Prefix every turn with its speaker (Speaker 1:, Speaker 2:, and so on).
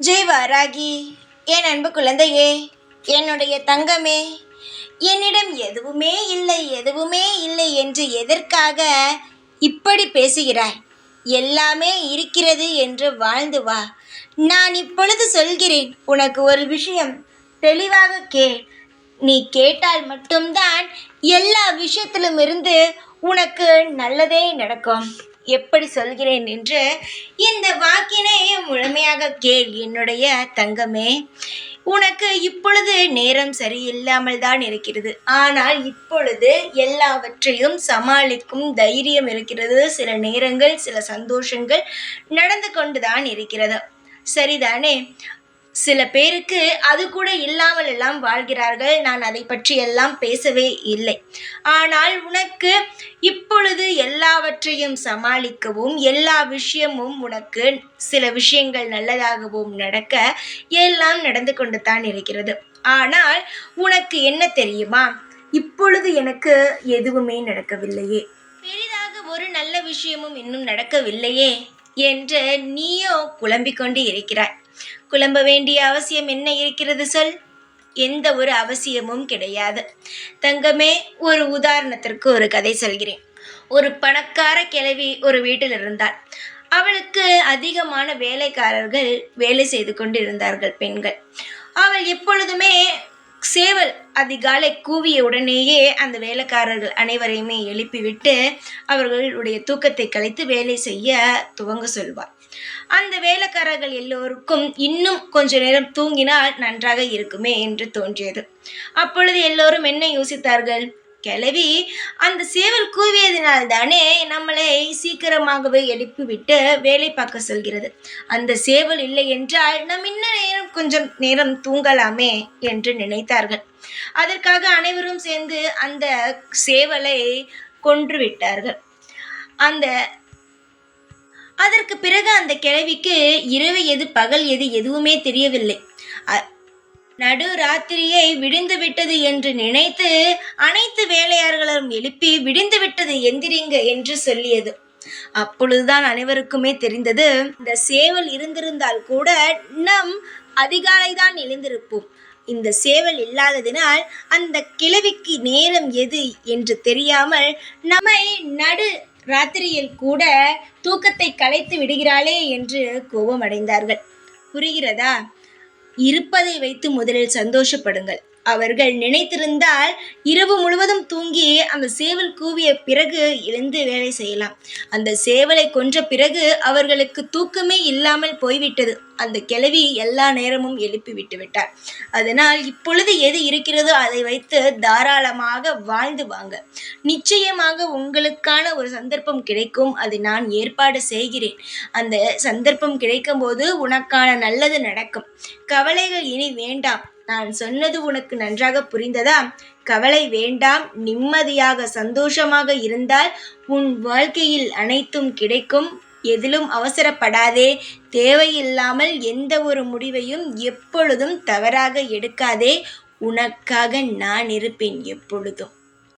Speaker 1: ஜெய் வாராகி, என் அன்பு குழந்தையே, என்னுடைய தங்கமே, என்னிடம் எதுவுமே இல்லை என்று எதற்காக இப்படி பேசுகிறாய்? எல்லாமே இருக்கிறது என்று வாழ்ந்து வா. நான் இப்பொழுது சொல்கிறேன், உனக்கு ஒரு விஷயம் தெளிவாக கேள். நீ கேட்டால் மட்டும்தான் எல்லா விஷயத்திலும் இருந்து உனக்கு நல்லதே நடக்கும். எப்படி சொல்கிறேன் என்று இந்த வாக்கினை முழுமையாக கேள் என்னுடைய தங்கமே. உனக்கு இப்பொழுது நேரம் சரியில்லாமல் தான் இருக்கிறது. ஆனால் இப்பொழுது எல்லாவற்றையும் சமாளிக்கும் தைரியம் இருக்கிறது. சில நேரங்கள் சில சந்தோஷங்கள் நடந்து கொண்டுதான் இருக்கிறது. சரிதானே? சில பேருக்கு அது கூட இல்லாமல் எல்லாம் வாழ்கிறார்கள். நான் அதை பற்றி எல்லாம் பேசவே இல்லை. ஆனால் உனக்கு இப்பொழுது எல்லாவற்றையும் சமாளிக்கவும், எல்லா விஷயமும் உனக்கு சில விஷயங்கள் நல்லதாகவும் நடக்க எல்லாம் நடந்து கொண்டு தான் இருக்கிறது. ஆனால் உனக்கு என்ன தெரியுமா? இப்பொழுது எனக்கு எதுவுமே நடக்கவில்லையே, பெரிதாக ஒரு நல்ல விஷயமும் இன்னும் நடக்கவில்லையே என்று நீயோ குழம்பிக் கொண்டு இருக்கிறாய். குழம்ப வேண்டிய அவசியம் என்ன இருக்கிறது சொல்? எந்த ஒரு அவசியமும் கிடையாது தங்கமே. ஒரு உதாரணத்திற்கு ஒரு கதை சொல்கிறேன். ஒரு பணக்கார கிழவி ஒரு வீட்டில் இருந்தாள். அவளுக்கு அதிகமான வேலைக்காரர்கள் வேலை செய்து கொண்டு இருந்தார்கள், பெண்கள். அவள் எப்பொழுதுமே சேவல் அதிகாலை கூவிய உடனேயே அந்த வேலைக்காரர்கள் அனைவரையுமே எழுப்பிவிட்டு அவர்களுடைய தூக்கத்தை கலைத்து வேலை செய்ய துவங்க சொல்வார். அந்த வேலைக்காரர்கள் எல்லோருக்கும் இன்னும் கொஞ்ச நேரம் தூங்கினால் நன்றாக இருக்குமே என்று தோன்றியது. அப்பொழுது எல்லோரும் என்ன யோசித்தார்கள்? கிழவி அந்த சேவல் கூவியதினால் தானே நம்மளை சீக்கிரமாகவே எழுப்பிவிட்டு வேலை பார்க்க சொல்கிறது. அந்த சேவல் இல்லை என்றால் நம் இன்னும் கொஞ்சம் நேரம் தூங்கலாமே என்று நினைத்தார்கள். அதற்காக அனைவரும் சேர்ந்து அந்த சேவலை கொன்று விட்டார்கள். அதற்கு பிறகு அந்த கிழவிக்கு இரவு எது பகல் எது எதுவுமே தெரியவில்லை. நடு ராத்திரியை விடிந்து விட்டது என்று நினைத்து அனைத்து வேலையார்களும் எழுப்பி விடிந்து விட்டது எந்திரிங்க என்று சொல்லியது. அப்பொழுதுதான் அனைவருக்குமே தெரிந்தது, இந்த சேவல் இருந்திருந்தால் கூட நம் அதிகாலை தான் எழுந்திருப்போம். இந்த சேவல் இல்லாததினால் அந்த கிழவிக்கு நேரம் எது என்று தெரியாமல் நம்மை நடு ராத்திரியில் கூட தூக்கத்தை கலைத்து விடுகிறாளே என்று கோபமடைந்தார்கள். புரிகிறதா? இருப்பதை வைத்து முதலில் சந்தோஷப்படுங்கள். அவர்கள் நினைத்திருந்தால் இரவு முழுவதும் தூங்கி அந்த சேவல் கூவிய பிறகு எழுந்து வேலை செய்யலாம். அந்த சேவலை கொன்ற பிறகு அவர்களுக்கு தூக்கமே இல்லாமல் போய்விட்டது. அந்த கிழவி எல்லா நேரமும் எழுப்பி விட்டு விட்டார். அதனால் இப்பொழுது எது இருக்கிறதோ அதை வைத்து தாராளமாக வாழ்ந்து வாங்க. நிச்சயமாக உங்களுக்கான ஒரு சந்தர்ப்பம் கிடைக்கும். அதை நான் ஏற்பாடு செய்கிறேன். அந்த சந்தர்ப்பம் கிடைக்கும் போது உனக்கான நல்லது நடக்கும். கவலைகள் இனி வேண்டாம். நான் சொன்னது உனக்கு நன்றாக புரிந்ததா? கவலை வேண்டாம். நிம்மதியாக சந்தோஷமாக இருந்தால் உன் வாழ்க்கையில் அனைத்தும் கிடைக்கும். எதிலும் அவசரப்படாதே. தேவையில்லாமல் எந்த ஒரு முடிவையும் எப்பொழுதும் தவறாக எடுக்காதே. உனக்காக நான் இருப்பேன் எப்பொழுதும்.